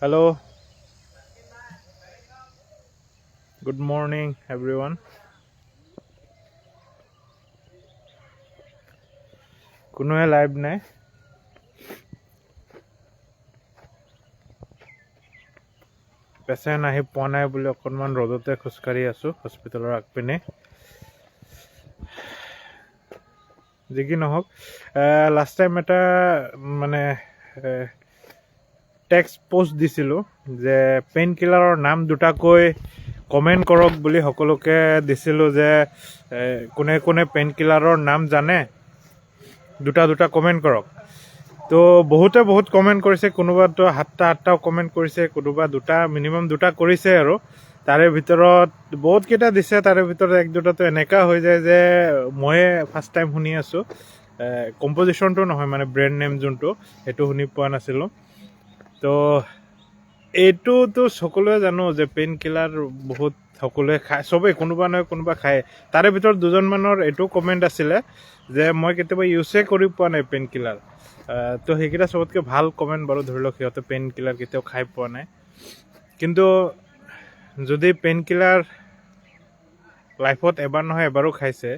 Hello, good morning everyone. কোনোৱে live নাই। Patient আহি পোৱা নাই বুলি অকণমান ৰ'দতে খোজকাঢ়ি আছোঁ হস্পিটেলৰ আগপিনে। যি কি নহওক, লাষ্ট টাইম এটা মানে টেক্সট পোষ্ট দিছিলোঁ যে পেইন কিলাৰৰ নাম দুটাকৈ কমেণ্ট কৰক বুলি সকলোকে দিছিলোঁ যে কোনে কোনে পেইন কিলাৰৰ নাম জানে দুটা কমেণ্ট কৰক। তো বহুতে বহুত কমেণ্ট কৰিছে, কোনোবাতো 7টা-8টাও কমেণ্ট কৰিছে, কোনোবা মিনিমাম দুটা কৰিছে আৰু তাৰে ভিতৰত বহুতকেইটা দিছে। তাৰে ভিতৰত এক দুটাতো এনেকুৱা হৈ যায় যে ময়ে ফাৰ্ষ্ট টাইম শুনি আছোঁ, কম্পজিশ্যনটো নহয় মানে ব্ৰেণ্ড নেম যোনটো সেইটো শুনি পোৱা নাছিলোঁ। তো এইটোতো সকলোৱে জানো যে পেইন কিলাৰ বহুত সকলোৱে খায়, চবেই কোনোবা নহয় কোনোবা খায়। তাৰে ভিতৰত দুজনমানৰ এইটো কমেণ্ট আছিলে যে মই কেতিয়াবা ইউজে কৰি পোৱা নাই পেইন কিলাৰ। তো সেইকেইটা চবতকৈ ভাল কমেণ্ট বাৰু, ধৰি লওক সিহঁতে পেইন কিলাৰ কেতিয়াও খাই পোৱা নাই। কিন্তু যদি পেইন কিলাৰ লাইফত এবাৰ নহয় এবাৰো খাইছে,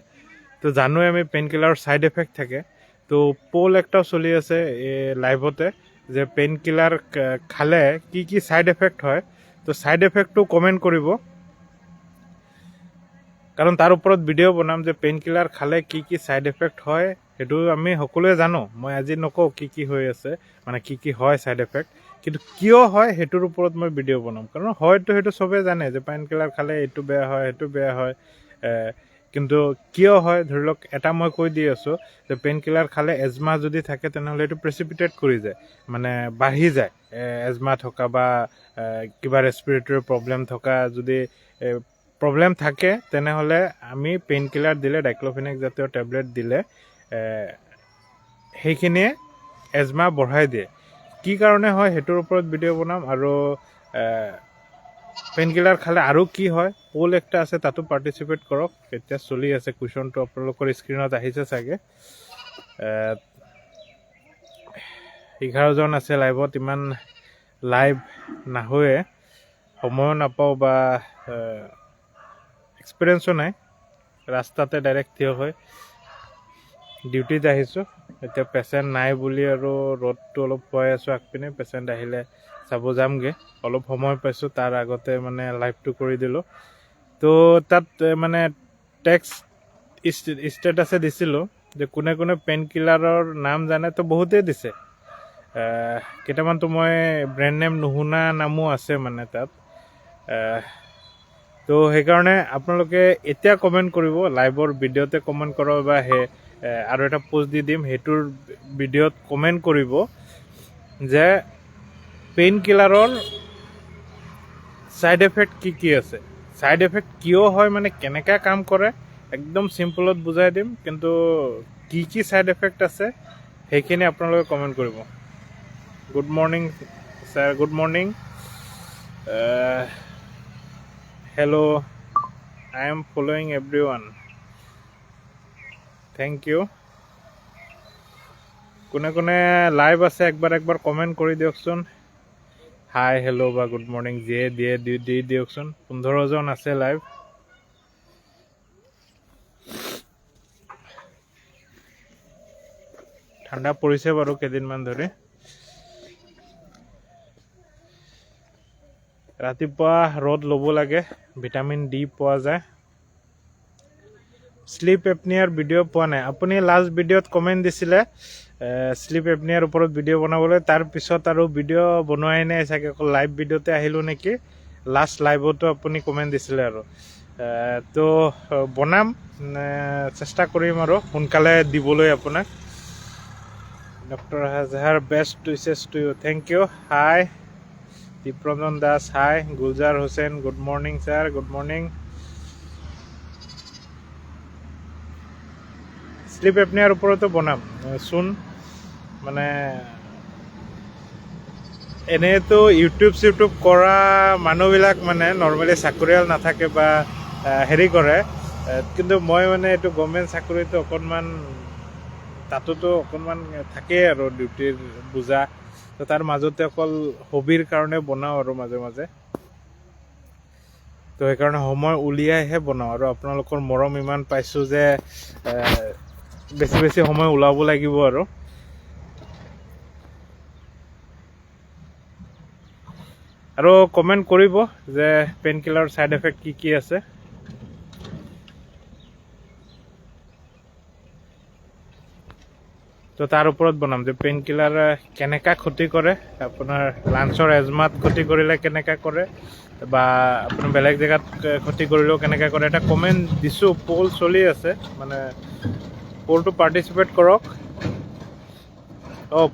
তো জানোৱে আমি পেইন কিলাৰৰ ছাইড এফেক্ট থাকে। তো পল একটাও চলি আছে লাইভতে যে পেইন কিলাৰ খালে কি কি ছাইড এফেক্ট হয়। তো ছাইড এফেক্টটো কমেণ্ট কৰিব, কাৰণ তাৰ ওপৰত ভিডিঅ' বনাম যে পেইন কিলাৰ খালে কি কি ছাইড এফেক্ট হয়। সেইটো আমি সকলোৱে জানো, মই আজি নকওঁ কি কি হৈ আছে, মানে কি কি হয় ছাইড এফেক্ট, কিন্তু কিয় হয় সেইটোৰ ওপৰত মই ভিডিঅ' বনাম। কাৰণ হয়তো সেইটো চবেই জানে যে পেইন কিলাৰ খালে এইটো বেয়া হয় সেইটো বেয়া হয়, কিন্তু কিয় হয় ধৰি লওক এটা মই কৈ দি আছোঁ যে পেইন কিলাৰ খালে এজমা যদি থাকে তেনেহ'লে এইটো প্ৰেচিপিটেট কৰি যায়, মানে বাঢ়ি যায়। এজমা থকা বা কিবা ৰেচপিৰেটৰী প্ৰব্লেম থকা যদি প্ৰব্লেম থাকে তেনেহ'লে আমি পেইন কিলাৰ দিলে, ডাইক্ল'ফেনাক জাতীয় টেবলেট দিলে সেইখিনিয়ে এজমা বঢ়াই দিয়ে। কি কাৰণে হয় সেইটোৰ ওপৰত ভিডিঅ' বনাম। আৰু পেইন কিলাৰ খালে আৰু কি হয় পল একটা আছে, তাতো পাৰ্টিচিপেট কৰক। এতিয়া চলি আছে কুৱেশ্যনটো, আপোনালোকৰ স্ক্ৰীণত আহিছে চাগে। 11জন আছে লাইভত, ইমান লাইভ নাহোৱে, সময়ো নাপাওঁ বা এক্সপিৰিয়েঞ্চো নাই। ৰাস্তাতে ডাইৰেক্ট থিয় হৈ ডিউটিত আহিছোঁ। এতিয়া পেচেণ্ট নাই বুলি আৰু ৰ'দটো অলপ খুৱাই আছোঁ আগপিনে, পেচেণ্ট আহিলে চাব যামগৈ। অলপ সময় পাইছোঁ, তাৰ আগতে মানে লাইভটো কৰি দিলোঁ। তো তাত মানে টেক্সট ষ্টেটাছে দিছিলোঁ যে কোনে কোনে পেইন কিলাৰৰ নাম জানে। তো বহুতেই দিছে, কেইটামানতো মই ব্ৰেণ্ড নেম নুশুনা নামো আছে মানে তাত। তো সেইকাৰণে আপোনালোকে এতিয়া কমেণ্ট কৰিব, লাইভৰ ভিডিঅ'তে কমেণ্ট কৰক বা আৰু এটা পোষ্ট দি দিম, সেইটোৰ ভিডিঅ'ত কমেণ্ট কৰিব যে পেইন কিলাৰৰ ছাইড এফেক্ট কি কি আছে, ছাইড এফেক্ট কিয় হয়, মানে কেনেকৈ কাম কৰে, একদম চিম্পলত বুজাই দিম। কিন্তু কি কি ছাইড এফেক্ট আছে সেইখিনি আপোনালোকে কমেণ্ট কৰিব। Good morning sir, good morning. Hello', I am following everyone, thank you. কোনে কোনে লাইভ আছে একবাৰ কমেণ্ট কৰি দিয়কচোন। হাই, হেল্ল' বা গুড মৰ্ণিং যিয়ে দিয়ে দি দিয়কচোন। 15জন আছে লাইভ। ঠাণ্ডা পৰিছে বাৰু কেইদিনমান ধৰি। ৰাতিপুৱা ৰ'দ ল'ব লাগে, ভিটামিন ডি পোৱা যায়। শ্লিপ এপনিয়াৰ ভিডিঅ' পোৱা নাই। আপুনি লাষ্ট ভিডিঅ'ত কমেণ্ট দিছিলে শ্লিপ এপনিয়াৰ ওপৰত ভিডিঅ' বনাবলৈ, তাৰপিছত আৰু ভিডিঅ' বনোৱাই নাই চাগে, অকল লাইভ ভিডিঅ'তে আহিলোঁ নেকি। লাষ্ট লাইভতো আপুনি কমেণ্ট দিছিলে আৰু। তো বনাম, চেষ্টা কৰিম আৰু সোনকালে দিবলৈ আপোনাক। Doctor Hajhar best wishes to you, thank you. Hi Dipranjan Das, hi Gulzar Hussain, good morning sir, good morning. Sleep apnea ওপৰতো বনাম চোন, মানে এনেইতো ইউটিউব কৰা মানুহবিলাক মানে নৰ্মেলি চাকৰিয়াল নাথাকে বা হেৰি কৰে, কিন্তু মই মানে এইটো গভৰ্ণমেণ্ট চাকৰিটো অকণমান তাতোতো অকণমান থাকেই আৰু ডিউটিৰ বুজা। তো তাৰ মাজতে অকল হবিৰ কাৰণে বনাওঁ আৰু মাজে মাজে। তো সেইকাৰণে সময় উলিয়াইহে বনাওঁ আৰু আপোনালোকৰ মৰম ইমান পাইছোঁ যে বেছি বেছি সময় ওলাব লাগিব আৰু। আৰু কমেণ্ট কৰিব যে পেইন কিলাৰৰ ছাইড এফেক্ট কি আছে। তো তাৰ ওপৰত বনাম যে পেইন কিলাৰ কেনেকা ক্ষতি কৰে, আপোনাৰ লাঞ্চৰ এজমাত ক্ষতি কৰিলে কেনেকা কৰে, বা আপোনাৰ বেলেগ জেগাত ক্ষতি কৰিলেও কেনেকা কৰে। এটা কমেণ্ট দিছোঁ, পল চলি আছে, মানে পলটো পাৰ্টিচিপেট কৰক।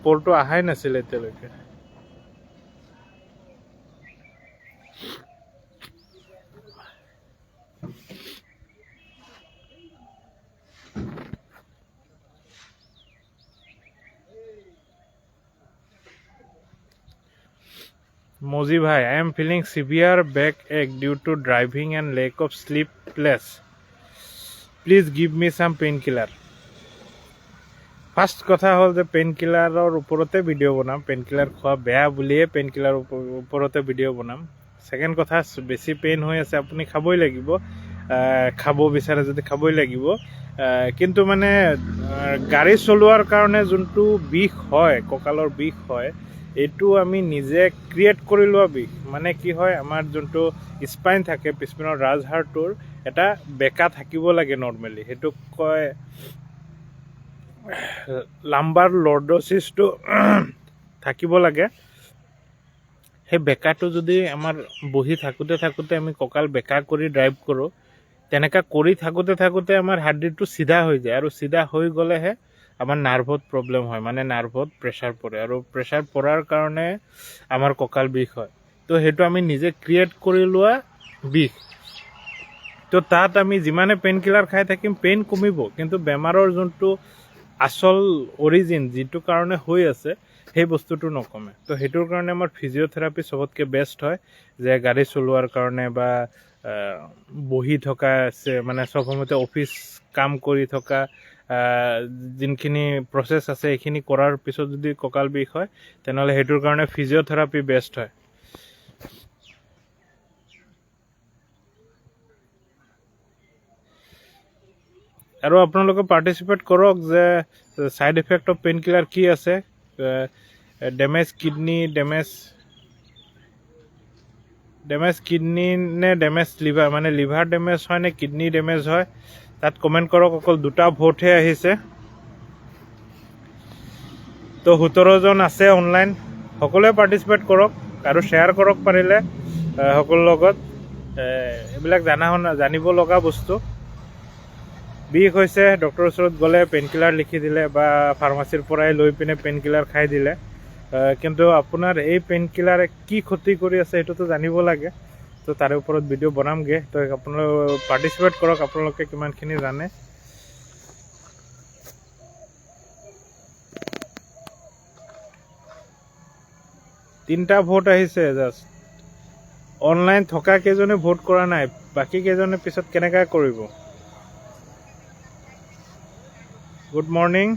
পলটো অহাই নাছিলে এতিয়ালৈকে। Mozi bhai, I am feeling severe backache due to driving and lack of sleepless. Please give me some painkiller. First কথা হ'ল যে পেইন কিলাৰৰ ওপৰতে ভিডিঅ' বনাম। পেইন কিলাৰ খোৱা বেয়া বুলিয়ে পেইন কিলাৰৰ ওপৰতে ভিডিঅ' বনাম। ছেকেণ্ড কথা, বেছি পেইন হৈ আছে, আপুনি খাবই লাগিব। খাব বিচাৰে যদি খাবই লাগিব। কিন্তু মানে গাড়ী চলোৱাৰ কাৰণে যোনটো বিষ হয়, কঁকালৰ বিষ হয়, এইটো আমি নিজে ক্ৰিয়েট কৰি লোৱা বিষ। মানে কি হয়, আমাৰ যোনটো স্পাইন থাকে পিছপিনৰ ৰাজহাড়টোৰ এটা বেকা থাকিব লাগে নৰ্মেলি। সেইটোক কয় লাম্বাৰ লৰ্ডোচিছটো থাকিব লাগে। সেই বেকাটো যদি আমাৰ বহি থাকোঁতে থাকোঁতে আমি কঁকাল বেকা কৰি ড্ৰাইভ কৰোঁ, তেনেকুৱা কৰি থাকোঁতে থাকোঁতে আমাৰ হাৰ্ডিটো চিধা হৈ যায়। আৰু চিধা হৈ গ'লেহে আমাৰ নাৰ্ভত প্ৰব্লেম হয়, মানে নাৰ্ভত প্ৰেছাৰ পৰে। আৰু প্ৰেছাৰ পৰাৰ কাৰণে আমাৰ কঁকাল বিষ হয়। তো সেইটো আমি নিজে ক্ৰিয়েট কৰি লোৱা বিষ। তো তাত আমি যিমানে পেইন কিলাৰ খাই থাকিম, পেইন কমিব, কিন্তু বেমাৰৰ যোনটো আচল অৰিজিন, যিটো কাৰণে হৈ আছে, সেই বস্তুটো নকমে। তো সেইটোৰ কাৰণে আমাৰ ফিজিঅ'থেৰাপি চবতকৈ বেষ্ট হয়। যে গাড়ী চলোৱাৰ কাৰণে বা বহি থকা আছে, মানে চব সময়তে অফিচ কাম কৰি থকা যোনখিনি প্ৰচেছ আছে, এইখিনি কৰাৰ পিছত যদি কঁকাল বিষ হয়, তেনেহ'লে সেইটোৰ কাৰণে ফিজিঅ'থেৰাপি বেষ্ট হয়। আৰু আপোনালোকে পাৰ্টিচিপেট কৰক যে side effect of pain killer কি আছে। ডেমেজ কিডনি, ডেমেজ কিডনি নে ডেমেজ লিভাৰ, মানে লিভাৰ ডেমেজ হয় নে কিডনি ডেমেজ হয়, তাত কমেণ্ট কৰক। অকল 2টা ভোটহে আহিছে। তো 17জন আছে অনলাইন। সকলোৱে পাৰ্টিচিপেট কৰক আৰু শ্বেয়াৰ কৰক পাৰিলে সকলোৰ লগত। এইবিলাক জানিব লগা বস্তু। বিষ হৈছে, ডক্টৰৰ ওচৰত গ'লে পেইন কিলাৰ লিখি দিলে বা ফাৰ্মাচীৰ পৰাই লৈ পিনে পেইন কিলাৰ খাই দিলে। কিন্তু আপোনাৰ এই পেইন কিলাৰে কি ক্ষতি কৰি আছে সেইটোতো জানিব লাগে। তো তাৰে ওপৰত ভিডিঅ' বনামগৈ। তো আপোনালোকে পাৰ্টিচিপেট কৰক, আপোনালোকে কিমানখিনি জানে। তিনিটা ভোট আহিছে জাষ্ট। অনলাইন থকা কেইজনে ভোট কৰা নাই, বাকী কেইজনে পিছত কেনেকৈ কৰিব। গুড মৰ্ণিং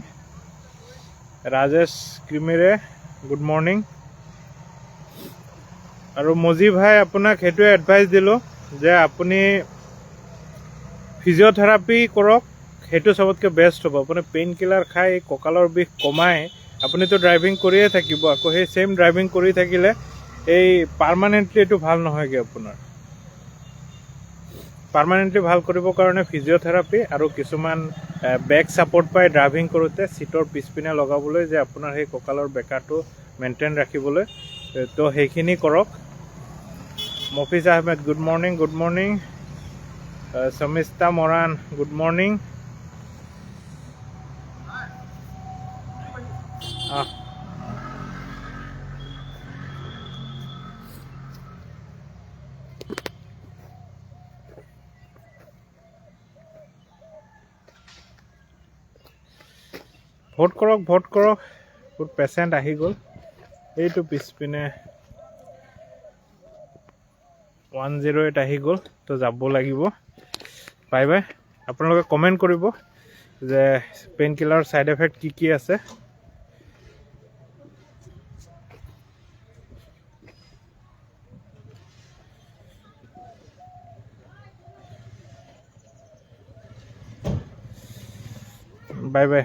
ৰাজেশ ক্ৰিমিৰে, গুড মৰ্ণিং। আৰু মজি ভাই, আপোনাক সেইটোৱে এডভাইচ দিলোঁ যে আপুনি ফিজিঅ'থেৰাপি কৰক, সেইটো চবতকৈ বেষ্ট হ'ব। আপুনি পেইন কিলাৰ খাই কঁকালৰ বিষ কমাই আপুনিতো ড্ৰাইভিং কৰিয়ে থাকিব, আকৌ সেই ছেইম ড্ৰাইভিং কৰি থাকিলে এই পাৰ্মানেণ্টলি এইটো ভাল নহয়গৈ। আপোনাৰ পাৰ্মানেণ্টলি ভাল কৰিবৰ কাৰণে ফিজিঅ'থেৰাপি আৰু কিছুমান বেক ছাপৰ্ট পাই ড্ৰাইভিং কৰোঁতে ছিটৰ পিছপিনে লগাবলৈ, যে আপোনাৰ সেই কঁকালৰ বেকাটো মেইনটেইন ৰাখিবলৈ। তো সেইখিনি কৰক। Mofiz Ahmed, good morning. Good morning. Samista Moran, good morning. Vote কৰক, ভোট কৰক। বহুত পেচেণ্ট আহি গ'ল। এইটো পিছপিনে 108 আহি গ'ল। তো যাব লাগিব। Bye bye. আপোনালোকে কমেণ্ট কৰিব যে পেইন কিলাৰৰ ছাইড এফেক্ট কি আছে। Bye bye.